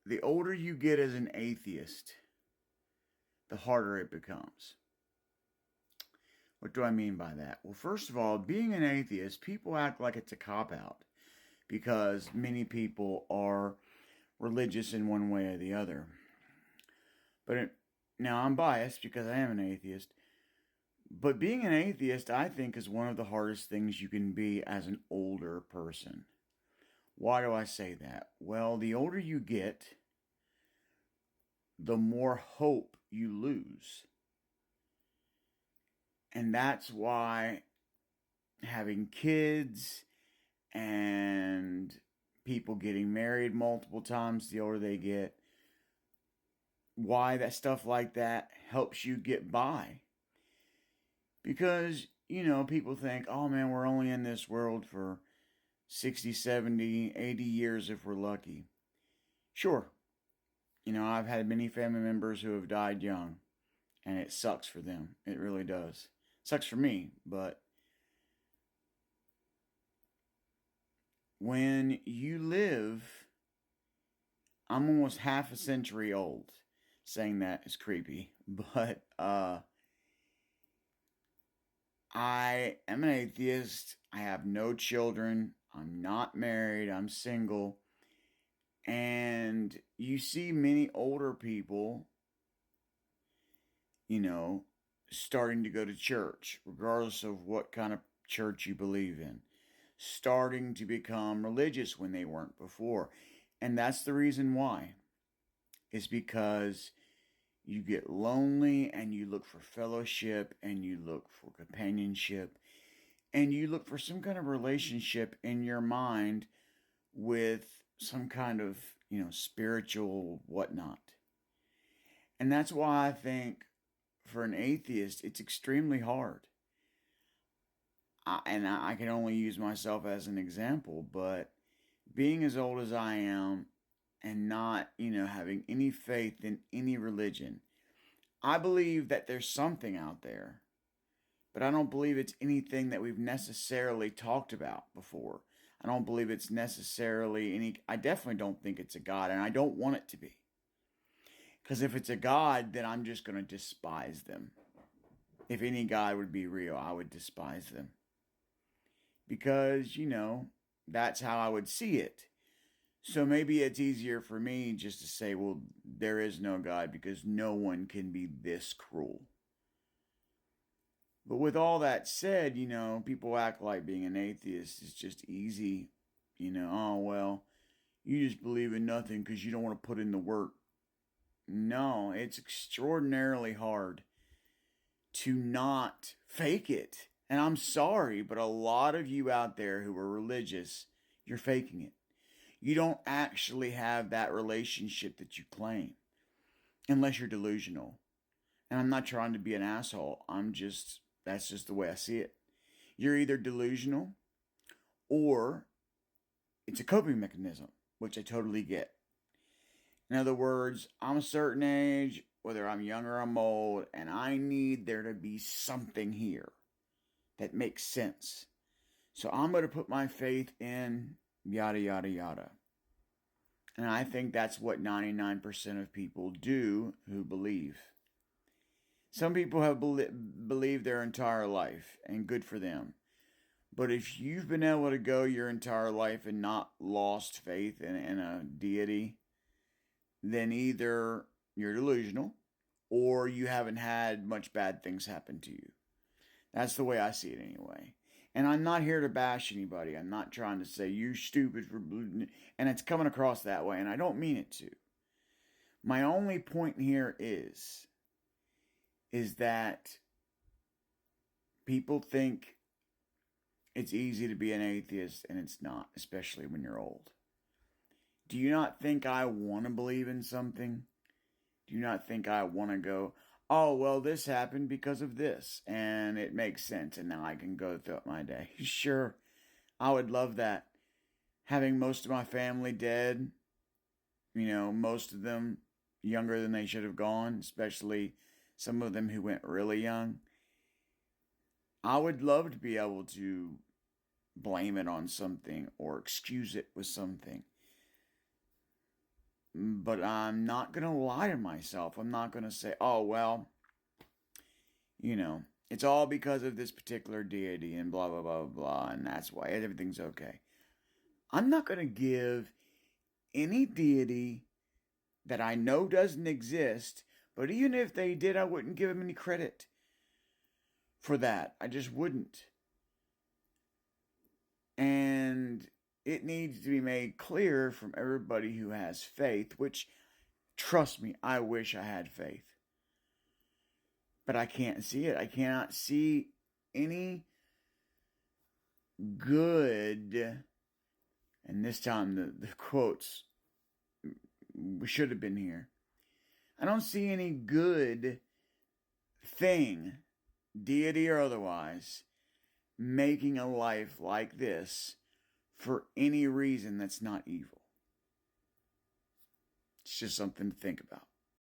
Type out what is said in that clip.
the older you get as an atheist, the harder it becomes. What do I mean by that? Well, first of all, being an atheist, people act like it's a cop out because many people are religious in one way or the other. Now I'm biased because I am an atheist, but being an atheist, I think, is one of the hardest things you can be as an older person. Why do I say that? Well, the older you get, the more hope you lose. And that's why having kids and people getting married multiple times the older they get, why that stuff like that helps you get by. Because, people think, oh man, we're only in this world for 60, 70, 80 years if we're lucky. Sure. I've had many family members who have died young, and it sucks for them. It really does. Sucks for me, but when you live, I'm almost half a century old. Saying that is creepy, but I am an atheist. I have no children. I'm not married. I'm single. And you see many older people, starting to go to church, regardless of what kind of church you believe in, starting to become religious when they weren't before. And that's the reason why. It's because you get lonely and you look for fellowship and you look for companionship and you look for some kind of relationship in your mind with some kind of, spiritual whatnot. And that's why I think for an atheist, it's extremely hard. I can only use myself as an example, but being as old as I am and not, having any faith in any religion, I believe that there's something out there, but I don't believe it's anything that we've necessarily talked about before. I don't believe it's necessarily I definitely don't think it's a God, and I don't want it to be. Because if it's a God, then I'm just going to despise them. If any God would be real, I would despise them. Because, that's how I would see it. So maybe it's easier for me just to say, well, there is no God because no one can be this cruel. But with all that said, people act like being an atheist is just easy. Oh, well, you just believe in nothing because you don't want to put in the work. No, it's extraordinarily hard to not fake it. And I'm sorry, but a lot of you out there who are religious, you're faking it. You don't actually have that relationship that you claim unless you're delusional. And I'm not trying to be an asshole. That's just the way I see it. You're either delusional or it's a coping mechanism, which I totally get. In other words, I'm a certain age, whether I'm young or I'm old, and I need there to be something here that makes sense. So I'm going to put my faith in yada, yada, yada. And I think that's what 99% of people do who believe. Some people have believed their entire life, and good for them. But if you've been able to go your entire life and not lost faith in a deity, then either you're delusional or you haven't had much bad things happen to you. That's the way I see it anyway. And I'm not here to bash anybody. I'm not trying to say you're stupid for believing, and it's coming across that way, and I don't mean it to. My only point here is that people think it's easy to be an atheist, and it's not, especially when you're old. Do you not think I want to believe in something? Do you not think I want to go, oh, well, this happened because of this, and it makes sense, and now I can go throughout my day? Sure, I would love that. Having most of my family dead, most of them younger than they should have gone, especially some of them who went really young. I would love to be able to blame it on something or excuse it with something. But I'm not going to lie to myself. I'm not going to say, oh, well, it's all because of this particular deity and blah, blah, blah, blah, and that's why everything's okay. I'm not going to give any deity that I know doesn't exist, but even if they did, I wouldn't give them any credit for that. I just wouldn't. And it needs to be made clear from everybody who has faith, which, trust me, I wish I had faith. But I can't see it. I cannot see any good, and this time the quotes should have been here. I don't see any good thing, deity or otherwise, making a life like this for any reason that's not evil. It's just something to think about.